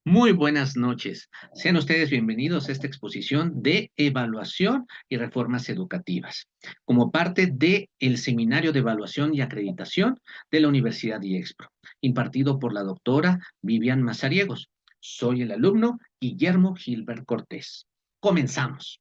Muy buenas noches. Sean ustedes bienvenidos a esta exposición de evaluación y reformas educativas, como parte del Seminario de Evaluación y Acreditación de la Universidad IEXPRO, impartido por la doctora Vivian Mazariegos. Soy el alumno Guillermo Gilbert Cortés. Comenzamos.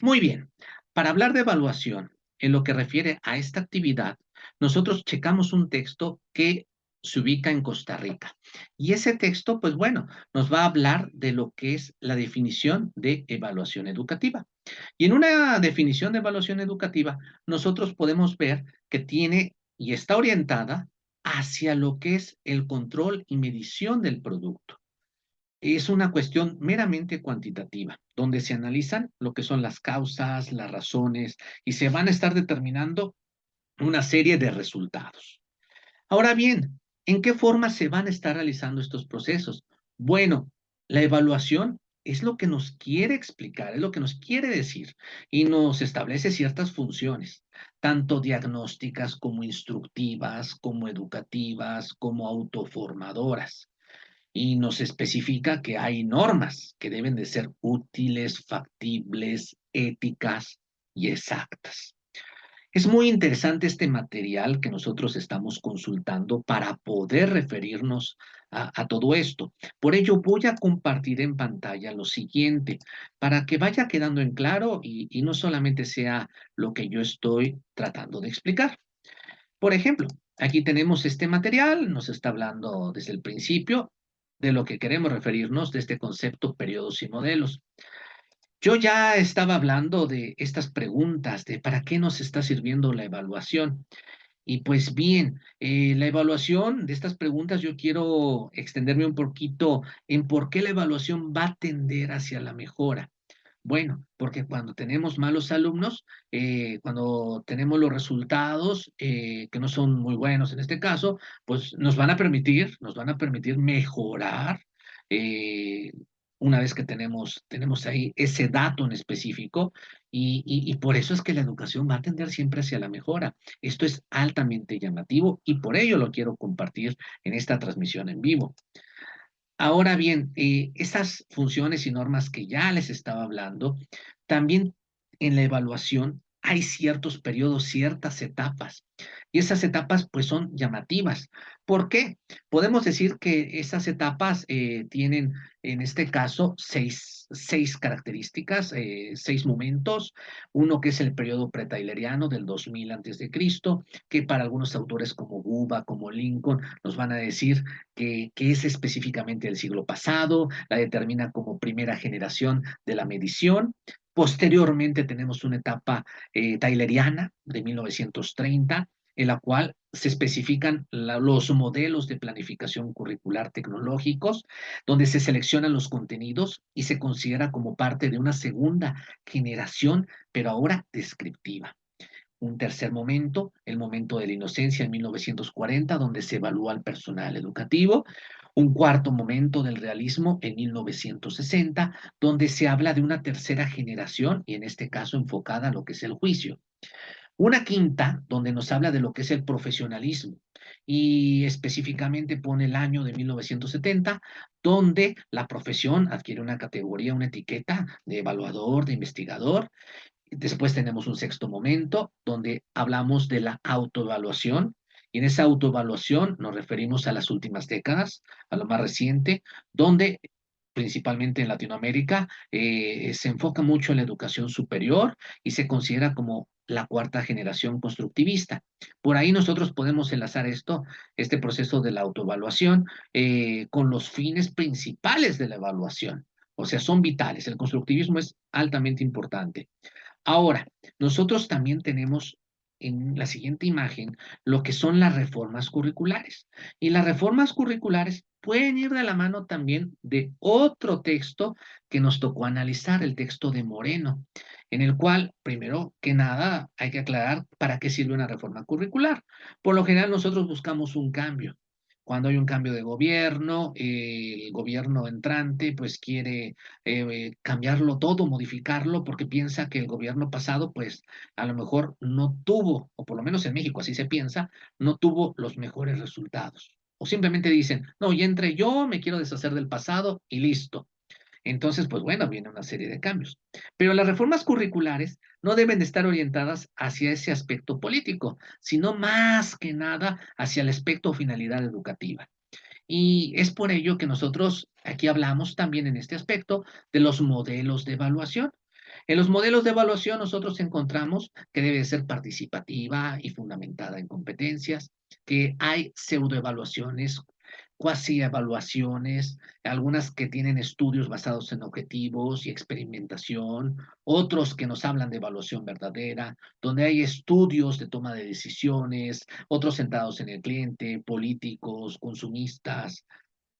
Muy bien. Para hablar de evaluación, en lo que refiere a esta actividad, nosotros checamos un texto que se ubica en Costa Rica. Y ese texto, pues bueno, nos va a hablar de lo que es la definición de evaluación educativa. Y en una definición de evaluación educativa, nosotros podemos ver que tiene y está orientada hacia lo que es el control y medición del producto. Es una cuestión meramente cuantitativa, donde se analizan lo que son las causas, las razones, y se van a estar determinando una serie de resultados. Ahora bien, ¿en qué forma se van a estar realizando estos procesos? Bueno, la evaluación es lo que nos quiere explicar, es lo que nos quiere decir, y nos establece ciertas funciones, tanto diagnósticas como instructivas, como educativas, como autoformadoras, y nos especifica que hay normas que deben de ser útiles, factibles, éticas y exactas. Es muy interesante este material que nosotros estamos consultando para poder referirnos a todo esto. Por ello, voy a compartir en pantalla lo siguiente, para que vaya quedando en claro y no solamente sea lo que yo estoy tratando de explicar. Por ejemplo, aquí tenemos este material, nos está hablando desde el principio de lo que queremos referirnos de este concepto periodos y modelos. Yo ya estaba hablando de estas preguntas, de para qué nos está sirviendo la evaluación. Y pues bien, la evaluación de estas preguntas, yo quiero extenderme un poquito en por qué la evaluación va a tender hacia la mejora. Bueno, porque cuando tenemos malos alumnos, cuando tenemos los resultados que no son muy buenos en este caso, pues nos van a permitir mejorar eh, una vez que tenemos ahí ese dato en específico y por eso es que la educación va a tender siempre hacia la mejora. Esto es altamente llamativo y por ello lo quiero compartir en esta transmisión en vivo. Ahora bien, esas funciones y normas que ya les estaba hablando, también en la evaluación hay ciertos periodos, ciertas etapas. Y esas etapas pues son llamativas. ¿Por qué? Podemos decir que esas etapas tienen en este caso seis características, seis momentos. Uno que es el periodo pretaileriano del 2000 antes de Cristo, que para algunos autores como Buba, como Lincoln, nos van a decir que es específicamente del siglo pasado, la determina como primera generación de la medición. Posteriormente tenemos una etapa tayleriana de 1930, en la cual se especifican los modelos de planificación curricular tecnológicos, donde se seleccionan los contenidos y se considera como parte de una segunda generación, pero ahora descriptiva. Un tercer momento, el momento de la inocencia en 1940, donde se evalúa al personal educativo. Un cuarto momento del realismo en 1960, donde se habla de una tercera generación y en este caso enfocada a lo que es el juicio. Una quinta, donde nos habla de lo que es el profesionalismo y específicamente pone el año de 1970, donde la profesión adquiere una categoría, una etiqueta de evaluador, de investigador. Después tenemos un sexto momento donde hablamos de la autoevaluación y en esa autoevaluación nos referimos a las últimas décadas, a lo más reciente, donde principalmente en Latinoamérica se enfoca mucho en la educación superior y se considera como la cuarta generación constructivista. Por ahí nosotros podemos enlazar este proceso de la autoevaluación, con los fines principales de la evaluación. O sea, son vitales. El constructivismo es altamente importante. Ahora, nosotros también tenemos en la siguiente imagen lo que son las reformas curriculares. Y las reformas curriculares pueden ir de la mano también de otro texto que nos tocó analizar, el texto de Moreno, en el cual, primero que nada, hay que aclarar para qué sirve una reforma curricular. Por lo general, nosotros buscamos un cambio. Cuando hay un cambio de gobierno, el gobierno entrante pues quiere cambiarlo todo, modificarlo, porque piensa que el gobierno pasado, pues a lo mejor no tuvo, o por lo menos en México así se piensa, no tuvo los mejores resultados. O simplemente dicen, no, ya entré yo, me quiero deshacer del pasado y listo. Entonces, pues bueno, viene una serie de cambios. Pero las reformas curriculares no deben de estar orientadas hacia ese aspecto político, sino más que nada hacia el aspecto o finalidad educativa. Y es por ello que nosotros aquí hablamos también en este aspecto de los modelos de evaluación. En los modelos de evaluación nosotros encontramos que debe ser participativa y fundamentada en competencias, que hay pseudoevaluaciones, cuasi evaluaciones, algunas que tienen estudios basados en objetivos y experimentación, otros que nos hablan de evaluación verdadera, donde hay estudios de toma de decisiones, otros centrados en el cliente, políticos, consumistas,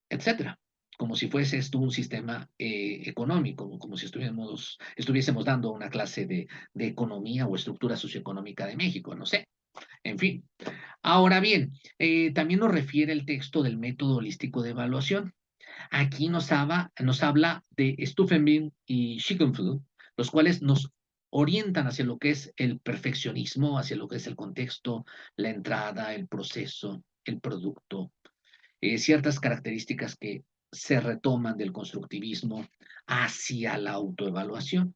etcétera, como si fuese esto un sistema económico, como si estuviésemos dando una clase de economía o estructura socioeconómica de México, no sé, en fin. Ahora bien, también nos refiere el texto del método holístico de evaluación. Aquí nos habla de Stufenbill y Schickenfeld, los cuales nos orientan hacia lo que es el perfeccionismo, hacia lo que es el contexto, la entrada, el proceso, el producto, ciertas características que se retoman del constructivismo hacia la autoevaluación.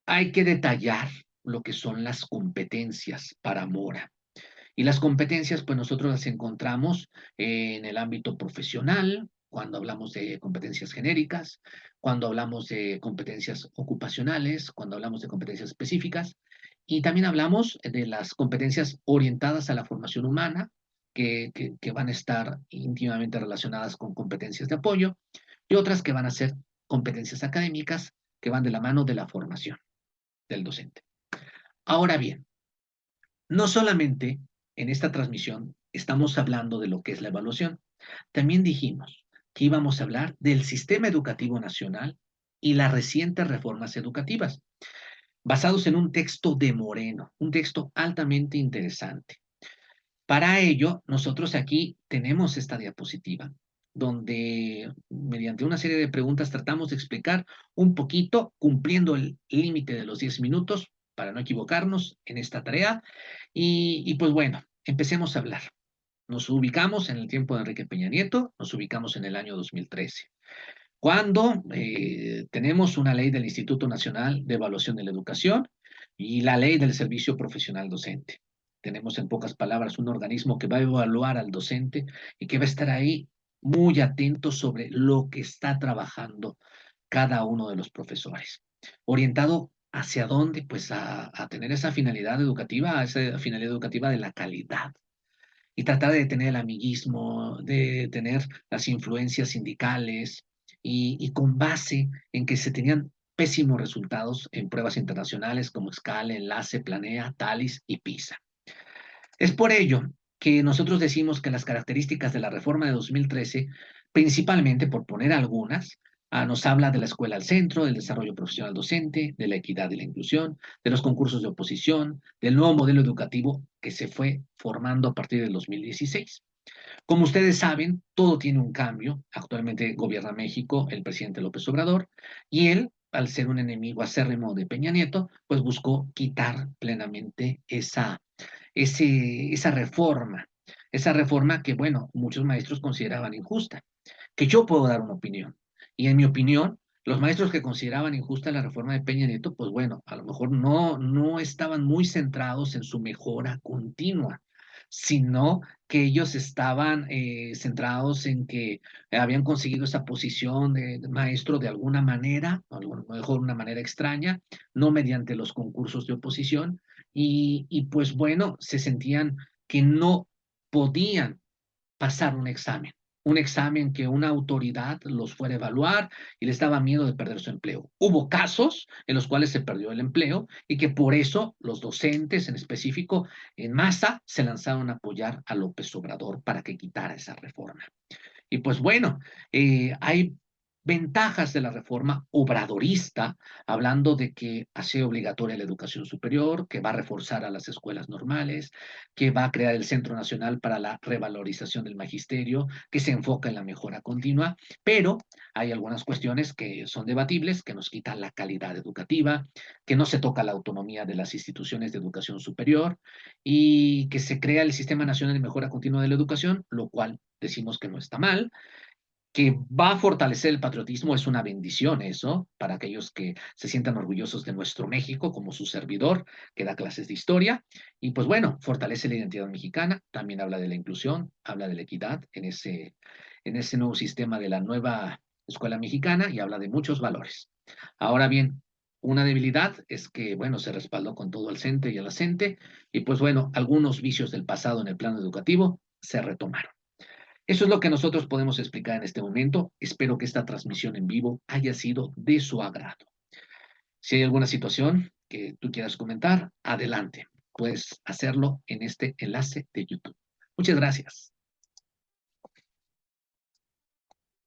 Hay que detallar lo que son las competencias para Mora. Y las competencias, pues nosotros las encontramos en el ámbito profesional, cuando hablamos de competencias genéricas, cuando hablamos de competencias ocupacionales, cuando hablamos de competencias específicas, y también hablamos de las competencias orientadas a la formación humana, que van a estar íntimamente relacionadas con competencias de apoyo, y otras que van a ser competencias académicas que van de la mano de la formación del docente. Ahora bien, no solamente en esta transmisión estamos hablando de lo que es la evaluación, también dijimos que íbamos a hablar del sistema educativo nacional y las recientes reformas educativas, basados en un texto de Moreno, un texto altamente interesante. Para ello, nosotros aquí tenemos esta diapositiva, donde mediante una serie de preguntas tratamos de explicar un poquito, cumpliendo el límite de los 10 minutos, para no equivocarnos en esta tarea. Y pues bueno, empecemos a hablar. Nos ubicamos en el tiempo de Enrique Peña Nieto, nos ubicamos en el año 2013, cuando tenemos una ley del Instituto Nacional de Evaluación de la Educación y la ley del Servicio Profesional Docente. Tenemos en pocas palabras un organismo que va a evaluar al docente y que va a estar ahí muy atento sobre lo que está trabajando cada uno de los profesores. Orientado hacia dónde, pues a tener esa finalidad educativa, a esa finalidad educativa de la calidad y tratar de tener el amiguismo, de tener las influencias sindicales y con base en que se tenían pésimos resultados en pruebas internacionales como Scala, Enlace, Planea, TALIS y PISA. Es por ello que nosotros decimos que las características de la reforma de 2013, principalmente por poner algunas, nos habla de la escuela al centro, del desarrollo profesional docente, de la equidad y la inclusión, de los concursos de oposición, del nuevo modelo educativo que se fue formando a partir del 2016. Como ustedes saben, todo tiene un cambio. Actualmente gobierna México el presidente López Obrador y él, al ser un enemigo acérrimo de Peña Nieto, pues buscó quitar plenamente esa reforma que, bueno, muchos maestros consideraban injusta, que yo puedo dar una opinión. Y en mi opinión, los maestros que consideraban injusta la reforma de Peña Nieto, pues bueno, a lo mejor no estaban muy centrados en su mejora continua, sino que ellos estaban centrados en que habían conseguido esa posición de maestro de alguna manera, a lo mejor una manera extraña, no mediante los concursos de oposición, y pues bueno, se sentían que no podían pasar un examen que una autoridad los fuera a evaluar y les daba miedo de perder su empleo. Hubo casos en los cuales se perdió el empleo y que por eso los docentes en específico en masa se lanzaron a apoyar a López Obrador para que quitara esa reforma. Y pues bueno, hay Ventajas de la reforma obradorista, hablando de que hace obligatoria la educación superior, que va a reforzar a las escuelas normales, que va a crear el Centro Nacional para la Revalorización del Magisterio, que se enfoca en la mejora continua, pero hay algunas cuestiones que son debatibles, que nos quitan la calidad educativa, que no se toca la autonomía de las instituciones de educación superior y que se crea el Sistema Nacional de Mejora Continua de la Educación, lo cual decimos que no está mal, que va a fortalecer el patriotismo, es una bendición eso, para aquellos que se sientan orgullosos de nuestro México como su servidor, que da clases de historia, y pues bueno, fortalece la identidad mexicana, también habla de la inclusión, habla de la equidad en ese nuevo sistema de la nueva escuela mexicana y habla de muchos valores. Ahora bien, una debilidad es que, bueno, se respaldó con todo al CENTE y a la CENTE, y pues bueno, algunos vicios del pasado en el plano educativo se retomaron. Eso es lo que nosotros podemos explicar en este momento. Espero que esta transmisión en vivo haya sido de su agrado. Si hay alguna situación que tú quieras comentar, adelante. Puedes hacerlo en este enlace de YouTube. Muchas gracias.